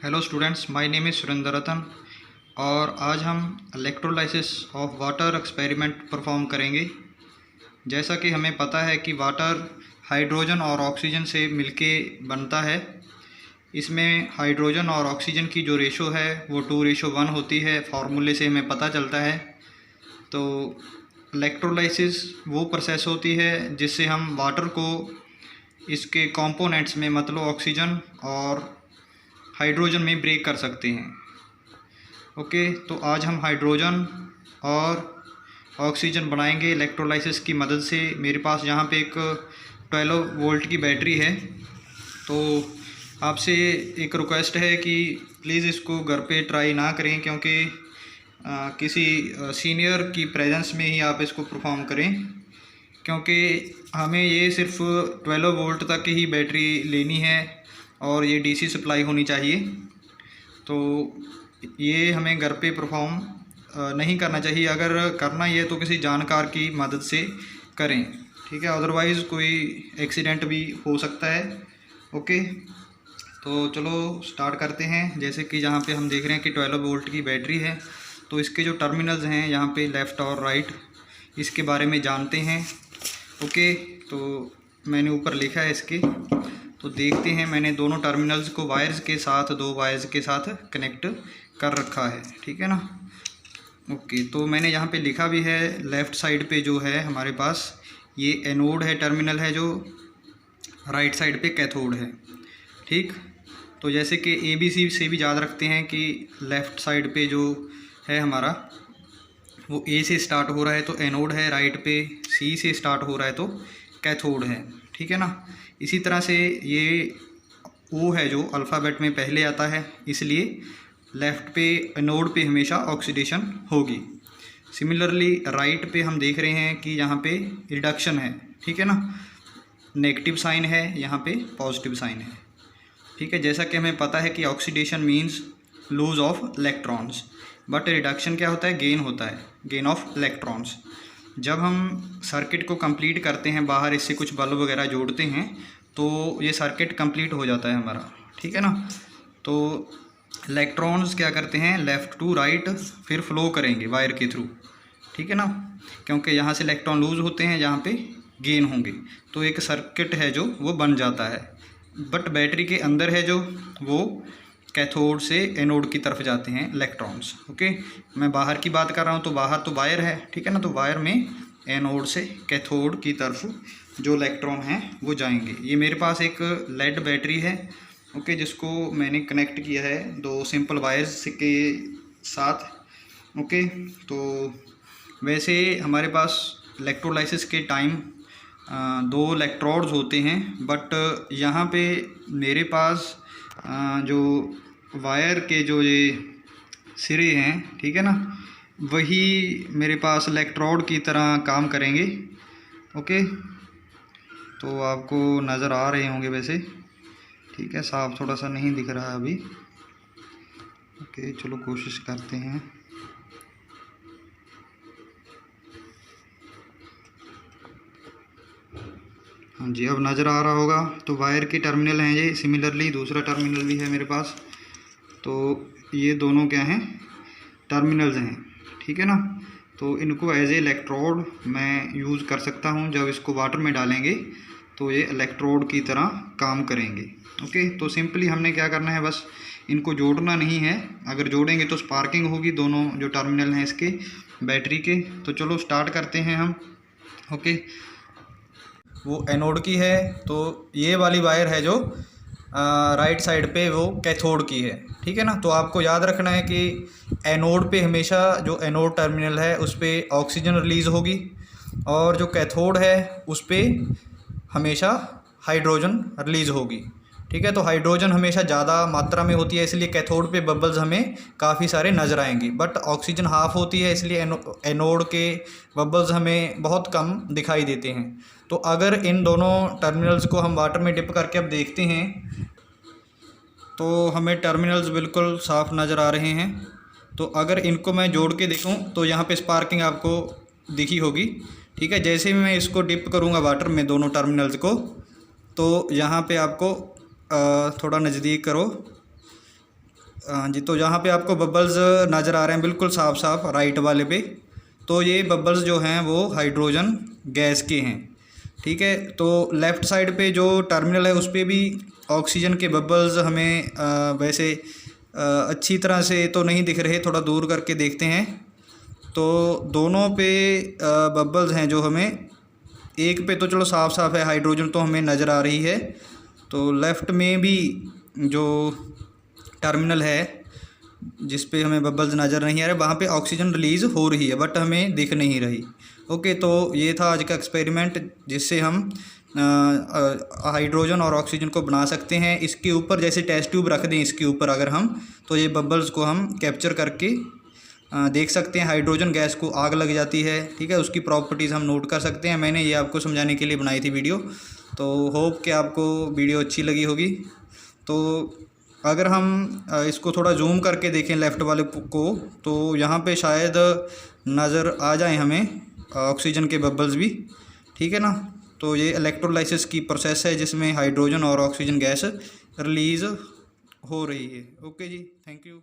Hello students, my name is Surendra Ratan और आज हम electrolysis of water experiment perform करेंगे। जैसा कि हमें पता है कि वाटर हाइड्रोजन और ऑक्सीजन से मिलके बनता है। इसमें हाइड्रोजन और ऑक्सीजन की जो रेशो है वो 2:1 होती है, फार्मूले से हमें पता चलता है। तो इलेक्ट्रोलाइसिस वो प्रोसेस होती है जिससे हम वाटर को इसके कंपोनेंट्स में मतलब ऑक्सीजन और हाइड्रोजन में ब्रेक कर सकते हैं। ओके, तो आज हम हाइड्रोजन और ऑक्सीजन बनाएंगे इलेक्ट्रोलाइसिस की मदद से। मेरे पास यहाँ पे एक 12 वोल्ट की बैटरी है। तो आपसे एक रिक्वेस्ट है कि प्लीज़ इसको घर पे ट्राई ना करें, क्योंकि किसी सीनियर की प्रेजेंस में ही आप इसको परफॉर्म करें, क्योंकि हमें ये सिर्फ 12 वोल्ट तक ही बैटरी लेनी है और ये डीसी सप्लाई होनी चाहिए। तो ये हमें घर पे परफॉर्म नहीं करना चाहिए। अगर करना ही है तो किसी जानकार की मदद से करें, ठीक है, अदरवाइज़ कोई एक्सीडेंट भी हो सकता है। ओके, तो चलो स्टार्ट करते हैं। जैसे कि यहाँ पे हम देख रहे हैं कि 12 वोल्ट की बैटरी है, तो इसके जो टर्मिनल्स हैं यहाँ पे लेफ़्ट और राइट, इसके बारे में जानते हैं। ओके, तो मैंने ऊपर लिखा है इसके, तो देखते हैं। मैंने दोनों टर्मिनल्स को वायर्स के साथ, 2 वायर्स के साथ कनेक्ट कर रखा है, ठीक है ना। ओके, तो मैंने यहाँ पे लिखा भी है, लेफ़्ट साइड पे जो है हमारे पास ये एनोड है, टर्मिनल है, जो राइट साइड पे कैथोड है, ठीक। तो जैसे कि ABC से भी याद रखते हैं कि लेफ़्ट साइड पे जो है हमारा वो A से स्टार्ट हो रहा है तो एनोड है, राइट पे C से स्टार्ट हो रहा है तो कैथोड है, ठीक है ना। इसी तरह से ये O है जो अल्फ़ाबेट में पहले आता है, इसलिए लेफ़्ट पे एनोड पे हमेशा ऑक्सीडेशन होगी। सिमिलरली राइट पे हम देख रहे हैं कि यहाँ पे रिडक्शन है, ठीक है ना, नेगेटिव साइन है, यहाँ पे पॉजिटिव साइन है, ठीक है। जैसा कि हमें पता है कि oxidation means lose of electrons, but reduction क्या होता है, गेन होता है, गेन ऑफ इलेक्ट्रॉन्स। जब हम सर्किट को कंप्लीट करते हैं, बाहर इससे कुछ बल्ब वगैरह जोड़ते हैं, तो ये सर्किट कंप्लीट हो जाता है हमारा, ठीक है ना। तो इलेक्ट्रॉन्स क्या करते हैं, लेफ़्ट टू राइट फिर फ्लो करेंगे वायर के थ्रू, ठीक है ना, क्योंकि यहाँ से इलेक्ट्रॉन लूज होते हैं, यहाँ पे गेन होंगे, तो एक सर्किट है जो वो बन जाता है। बट बैटरी के अंदर है जो वो कैथोड से एनोड की तरफ जाते हैं इलेक्ट्रॉन्स। ओके, मैं बाहर की बात कर रहा हूँ, तो बाहर तो वायर है, ठीक है ना, तो वायर में एनोड से कैथोड की तरफ जो इलेक्ट्रॉन हैं वो जाएंगे। ये मेरे पास एक लेड बैटरी है, ओके, जिसको मैंने कनेक्ट किया है 2 सिंपल वायर्स के साथ। ओके, तो वैसे हमारे पास इलेक्ट्रोलाइसिस के टाइम 2 इलेक्ट्रोड्स होते हैं, बट यहाँ पे मेरे पास जो वायर के जो ये सिरे हैं, ठीक है ना, वही मेरे पास इलेक्ट्रोड की तरह काम करेंगे। ओके, तो आपको नज़र आ रहे होंगे वैसे, ठीक है, साफ थोड़ा सा नहीं दिख रहा है अभी। ओके, चलो कोशिश करते हैं। हाँ जी, अब नज़र आ रहा होगा। तो वायर के टर्मिनल हैं ये, सिमिलरली दूसरा टर्मिनल भी है मेरे पास। तो ये दोनों क्या हैं, टर्मिनल्स हैं, ठीक है ना। तो इनको एज ए इलेक्ट्रोड मैं यूज़ कर सकता हूँ। जब इसको वाटर में डालेंगे तो ये इलेक्ट्रोड की तरह काम करेंगे। ओके, तो सिंपली हमने क्या करना है, बस इनको जोड़ना नहीं है। अगर जोड़ेंगे तो स्पार्किंग होगी, दोनों जो टर्मिनल हैं इसके बैटरी के। तो चलो स्टार्ट करते हैं हम। ओके, वो एनोड की है, तो ये वाली वायर है जो राइट साइड पे वो कैथोड की है, ठीक है ना। तो आपको याद रखना है कि एनोड पे हमेशा जो एनोड टर्मिनल है उस पर ऑक्सीजन रिलीज़ होगी, और जो कैथोड है उस पर हमेशा हाइड्रोजन रिलीज़ होगी, ठीक है। तो हाइड्रोजन हमेशा ज़्यादा मात्रा में होती है, इसलिए कैथोड पे बबल्स हमें काफ़ी सारे नज़र आएंगे, बट ऑक्सीजन हाफ होती है, इसलिए एनोड के बबल्स हमें बहुत कम दिखाई देते हैं। तो अगर इन दोनों टर्मिनल्स को हम वाटर में डिप करके अब देखते हैं, तो हमें टर्मिनल्स बिल्कुल साफ़ नज़र आ रहे हैं। तो अगर इनको मैं जोड़ के देखूं तो यहाँ पे स्पार्किंग आपको दिखी होगी, ठीक है। जैसे ही मैं इसको डिप करूँगा वाटर में दोनों टर्मिनल्स को, तो यहाँ पे आपको थोड़ा नज़दीक करो, हाँ जी, तो यहाँ पे आपको बबल्स नज़र आ रहे हैं बिल्कुल साफ साफ राइट वाले पे। तो ये बबल्स जो हैं वो हाइड्रोजन गैस के हैं, ठीक है। तो लेफ़्ट साइड पे जो टर्मिनल है उस पर भी ऑक्सीजन के बबल्स हमें वैसे अच्छी तरह से तो नहीं दिख रहे, थोड़ा दूर करके देखते हैं। तो दोनों पे बबल्स हैं जो हमें, एक पे तो चलो साफ साफ है, हाइड्रोजन तो हमें नज़र आ रही है। तो लेफ़्ट में भी जो टर्मिनल है जिस पे हमें बबल्स नज़र नहीं आ रहे, वहाँ पे ऑक्सीजन रिलीज़ हो रही है बट हमें दिख नहीं रही। ओके, तो ये था आज का एक्सपेरिमेंट जिससे हम हाइड्रोजन और ऑक्सीजन को बना सकते हैं। इसके ऊपर जैसे टेस्ट ट्यूब रख दें इसके ऊपर अगर हम, तो ये बबल्स को हम कैप्चर करके देख सकते हैं। हाइड्रोजन गैस को आग लग जाती है, ठीक है, उसकी प्रॉपर्टीज़ हम नोट कर सकते हैं। मैंने ये आपको समझाने के लिए बनाई थी वीडियो। तो होप कि आपको वीडियो अच्छी लगी होगी। तो अगर हम इसको थोड़ा जूम करके देखें लेफ़्ट वाले को, तो यहाँ पे शायद नज़र आ जाए हमें ऑक्सीजन के बबल्स भी, ठीक है ना। तो ये इलेक्ट्रोलाइसिस की प्रोसेस है जिसमें हाइड्रोजन और ऑक्सीजन गैस रिलीज़ हो रही है। Okay ji, thank you.